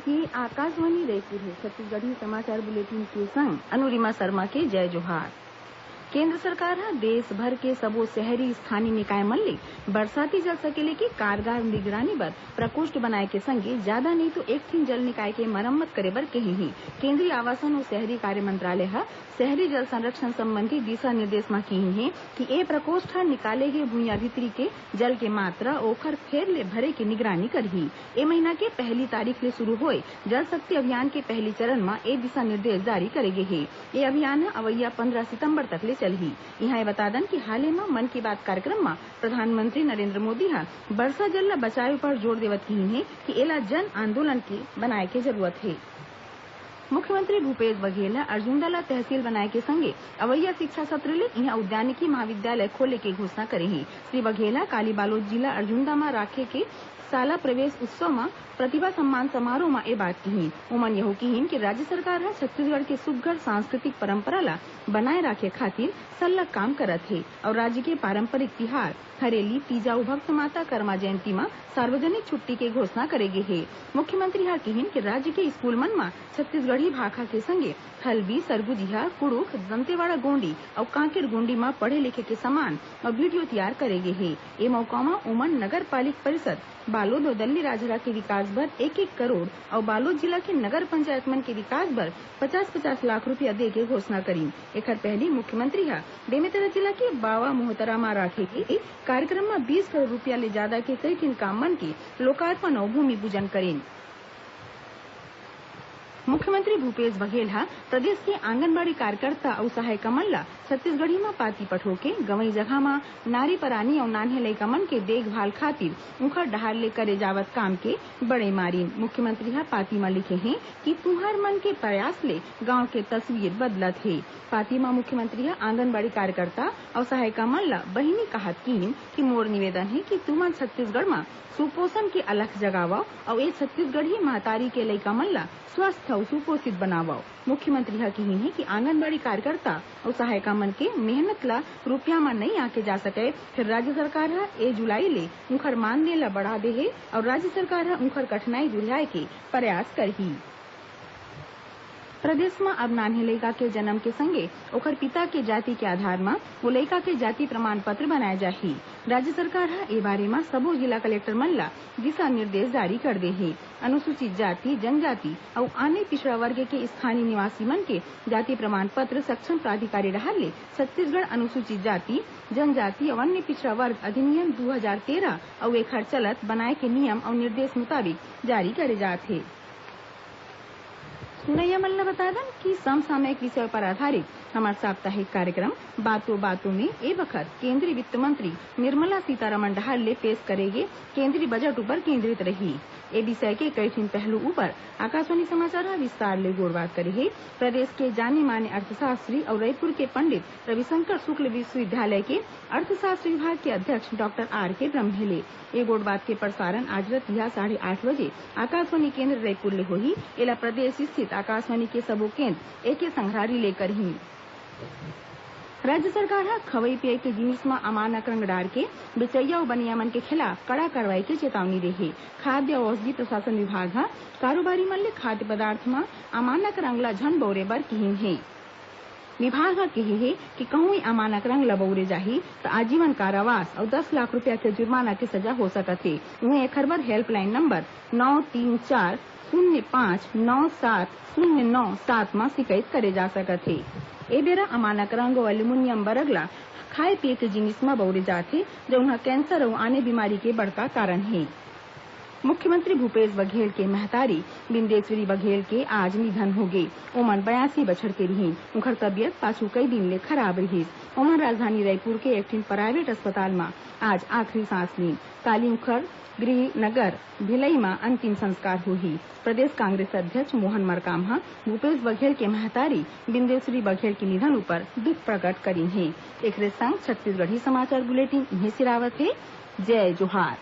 ये आकाशवाणी रायपुर है। छत्तीसगढ़ी समाचार बुलेटिन के संग अनुरिमा शर्मा के जय जोहार। केंद्र सरकार ह देश भर के सबो शहरी स्थानीय निकाय मन ले बरसाती जल सकेले के कारगर निगरानी बर प्रकोष्ठ बनाए के संगे ज्यादा नहीं तो एक ठिन जल निकाय के मरम्मत करे बर कही ही केंद्रीय आवासन और शहरी कार्य मंत्रालय ह शहरी जल संरक्षण संबंधी दिशा निर्देश म कही है कि ए प्रकोष्ठ ह निकाले गे भुइयां भीतरी के जल के मात्रा ओखर फेर ले भरे के निगरानी करही। ए महीना के पहली तारीख ले शुरू होए जल शक्ति अभियान के पहली चरण म ए दिशा निर्देश जारी करे गे हे। ये अभियान ह अवैया 15 सितंबर तक ले चलही। यहाँ ये बता दन कि हाल में मन की बात कार्यक्रम में प्रधानमंत्री नरेंद्र मोदी हा वर्षा जल ला बचाए पर जोर देवत ही है कि एला जन आंदोलन के बनाए के जरूरत है। मुख्यमंत्री भूपेश बघेल अर्जुनदला तहसील बनाए के संगे अवैया शिक्षा सत्र ले यहाँ उद्यानिकी महाविद्यालय खोले के घोषणा करे ही। श्री बघेल काली बालोद जिला अर्जुनदा में राखे के शाला प्रवेश उत्सव में प्रतिभा सम्मान समारोह में ए बात कही। उमन यहो कही कि राज्य सरकार है छत्तीसगढ़ के सुघ्घर सांस्कृतिक परंपरा ला बनाए रखे खातिर सल्लग काम करत है और राज्य के पारंपरिक तिहार हरेली तीजा भक्त माता कर्मा जयंती में सार्वजनिक छुट्टी के घोषणा करेगे है। मुख्यमंत्री हा कही कि राज्य के स्कूल मन में छत्तीसगढ़ी भाषा के संगे हल्बी सरगुजिहा कुड़ुख दंतेवाड़ा गोंडी और कांकेर गोंडी में पढ़े लिखे के सामान और वीडियो तैयार करेगे है। ए मौका में उमन नगर पालिक परिषद बालोद और दल्ली राजहरा के विकास भर 1-1 करोड़ और बालोद जिला के नगर पंचायत मन के विकास भर 50-50 लाख रुपया दे के घोषणा करी। एकर पहली मुख्यमंत्री हा बेमेतरा जिला के बावा मोहतरा में राखे के कार्यक्रम में 20 करोड़ रुपया ले ज्यादा के कई ठिन काम मन के लोकार्पण और भूमि पूजन करें। मुख्यमंत्री भूपेश बघेल हा प्रदेश के आंगनबाड़ी कार्यकर्ता और सहायिका मन ला छत्तीसगढ़ी में पाती पठोके गंवई जगह में नारी परानी और नान्हे लइका मन के देखभाल खातिर उखर डहार ले करे जावत काम के बड़े मारीन। मुख्यमंत्री हा पाती में लिखे हैं कि तुहार मन के प्रयास ले गांव के तस्वीर बदलत है। पाती में मुख्यमंत्री हा आंगनबाड़ी कार्यकर्ता और सहायिका मन ला बहिनी कहत कीन कि मोर निवेदन है कि तुमन छत्तीसगढ़ में सुपोषण के अलख जगावो और ए छत्तीसगढ़ी महतारी के लइका मन ला स्वस्थ और सुपोषित बनावो। मुख्यमंत्री हा कही है कि आंगनबाड़ी कार्यकर्ता और सहायिका मन के मेहनत ला रुपया में नहीं आके जा सके फिर राज्य सरकार हा 1 जुलाई ले उखर मानदेय ला बढ़ा दे है और राज्य सरकार हा उखर कठिनाई दुरियाए के प्रयास करही। प्रदेश में अब नान्हे लइका के जन्म के संगे ओकर पिता के जाति के आधार में वो लइका के जाति प्रमाण पत्र बनाए जाही। राज्य सरकार हा ए बारे में सबो जिला कलेक्टर मन ला दिशा निर्देश जारी कर दे है। अनुसूचित जाति जनजाति और अन्य पिछड़ा वर्ग के स्थानीय निवासी मन के जाति प्रमाण पत्र सक्षम प्राधिकारी रहल ले छत्तीसगढ़ अनुसूचित जाति जनजाति और अन्य पिछड़ा वर्ग अधिनियम 2013 और एखर चलत बनाए के नियम और निर्देश मुताबिक जारी करे जात है। सुनैया मन ला बता दन कि समसामयिक विषय पर आधारित हमार साप्ताहिक कार्यक्रम बातों बातों में ए वक्त केंद्रीय वित्त मंत्री निर्मला सीतारमण डहार ले पेश करेगे केंद्रीय बजट ऊपर केंद्रित रही। ए विषय के कई ठिन पहलू ऊपर आकाशवाणी समाचार विस्तार ले गोड़बात करे है। प्रदेश के जाने माने अर्थशास्त्री और रायपुर के पंडित रविशंकर शुक्ल विश्वविद्यालय के अर्थशास्त्र विभाग के अध्यक्ष डॉक्टर R.K. ब्रह्मेले ए गोड़बात के प्रसारण आज रतिया 8:30 बजे आकाशवाणी केंद्र रायपुर ले होही। एला प्रदेश स्थित आकाशवाणी के सबो केंद्र एके संघरारी लेकर ही। राज्य सरकार हा खवई पेय के जिनिस में अमानक रंग डार के बेचैया और बनिया मन के खिलाफ कड़ा कार्रवाई के चेतावनी दे है। खाद्य और औषधि प्रशासन विभाग हा कारोबारी मन ले खाद्य पदार्थ में अमानक रंग ला झन बौरे बर कही है। विभाग हा कहे है कि कहूँ अमानक रंग लबौरे जाही तो आजीवन कारावास और 10 लाख रुपया के जुर्माना की सजा हो सकत है। वहीं एखर बर हेल्पलाइन नंबर 934-05-97-097 में शिकायत करे जा सकत है। ए बेरा अमानक रंग और एल्यूमिनियम बरगला खाए पिए के जिनिस में बौरे जाथे जौन कैंसर और अन्य बीमारी के बड़का कारण है। मुख्यमंत्री भूपेश बघेल के महतारी बिंदेश्वरी बघेल के आज निधन हो गए। ओमन 82 बछर के रही। उनकर तबियत पाछू कई दिन ले खराब रही। ओमन राजधानी रायपुर के एक प्राइवेट अस्पताल में आज आखिरी सांस ली। काली उखर गृह नगर भिलई में अंतिम संस्कार हुई। प्रदेश कांग्रेस अध्यक्ष मोहन मरकाम भूपेश बघेल के महतारी बिंदेश्वरी बघेल के निधन पर दुख प्रकट करी है। एक संग छत्तीसगढ़ी समाचार बुलेटिन इन्हें सिरावत है। जय जोहार।